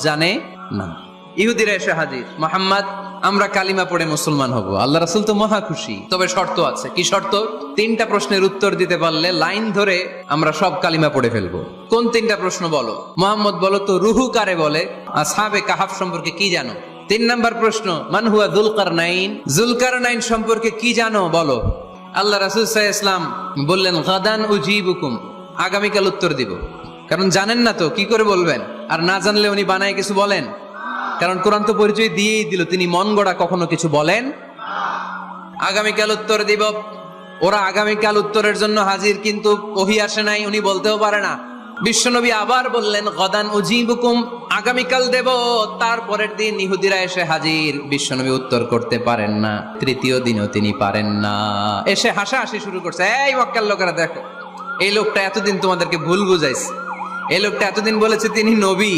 জানে না। ইহুদিরা এসে হাজির, মুহাম্মদ আমরা কালিমা পড়ে মুসলমান হব। আল্লাহ রাসূল তো মহা খুশি, তবে শর্ত আছে। কি শর্ত? 3টা প্রশ্নের উত্তর দিতে পারলে লাইন ধরে আমরা সব কালিমা পড়ে ফেলবো। কোন 3টা প্রশ্ন বলো? মুহাম্মদ বলো তো রুহু কারে বলে? আসহাবে কাহাফ সম্পর্কে কি জানো? 3 নাম্বার প্রশ্ন, মান হুয়া যুলকারনাইন, যুলকারনাইন সম্পর্কে কি জানো বলো। আল্লাহ রাসূল সাল্লাল্লাহু আলাইহি ওয়াসাল্লাম বললেন গাদান উজিবুকুম, আগামীকাল উত্তর দিব। কারণ জানেন না তো কি করে বলবেন, আর না জানলে উনি বানায় কিছু বলেন? কারণ কোরআন তো পরিচয় দিয়েই দিল, তিনি মন গড়া কখনো কিছু বলেন। আগামীকাল উত্তর দিব। ওরা আগামীকাল উত্তরের জন্য হাজির, কিন্তু ওহী আসে নাই, উনি বলতেও পারে না। বিশ্বনবী আবার বললেন গদান উজিবুকুম, আগামীকাল দেব। তারপরের দিন ইহুদিরা এসে হাজির, বিশ্বনবী উত্তর করতে পারেন না। তৃতীয় দিনও তিনি পারেন না, এসে হাসাহাসি শুরু করছে। এই মক্কার লোকেরা দেখো, এই লোকটা এতদিন তোমাদেরকে ভুল বুঝাইছে, এই লোকটা এতদিন বলেছে তিনি নবী,